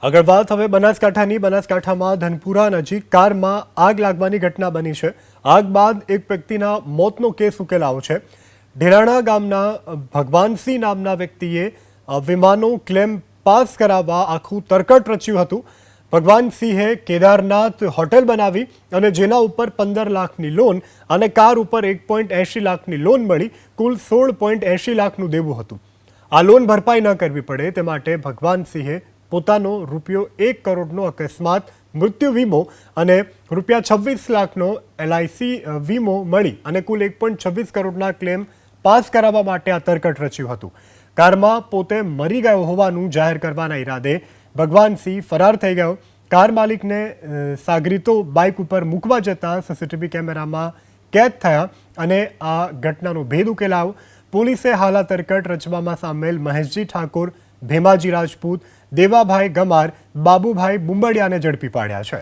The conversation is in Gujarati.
આગળ વાત હવે બનાસકાંઠાની બનાસકાંઠામાં ધનપુરા નજીક કારમાં આગ લાગવાની ઘટના બની છે। આગ બાદ એક વ્યક્તિના મોતનો કેસ ઉકેલાયો છે। ઢેરાણા ગામના ભગવાનસિંહ નામના વ્યક્તિએ વીમાનો ક્લેમ પાસ કરાવવા આખું તરકટ રચ્યું હતું। ભગવાનસિંહે કેદારનાથ હોટેલ બનાવી અને જેના ઉપર 15 લાખની લોન અને કાર ઉપર 1.80 લાખની લોન મળી કુલ 16.80 લાખનું દેવું હતું। આ લોન ભરપાઈ ન કરવી પડે તે માટે ભગવાનસિંહે પોતાનો ₹1 કરોડનો અકસ્માત મૃત્યુ વીમો અને ₹26 લાખનો LIC વીમો મળી અને કુલ 1.26 કરોડના ક્લેમ પાસ કરાવવા માટે આ તરકટ રચ્યું હતું। કારમાં પોતે મરી ગયો હોવાનું જાહેર કરવાના ઈરાદે ભગવાનસિંહ ફરાર થઈ ગયો। કાર માલિકને સાગરીતો બાઇક ઉપર મૂકવા જતાં CCTV કેમેરામાં કેદ થયા અને આ ઘટનાનો ભેદ ઉકેલાયો। પોલીસે હાલ આ તરકટ રચવામાં સામેલ મહેશજી ઠાકોર, ભેમાજી રાજપૂત, દેવાભાઈ ગમાર, બાબુભાઈ બુંબડિયાને ઝડપી પાડ્યા છે।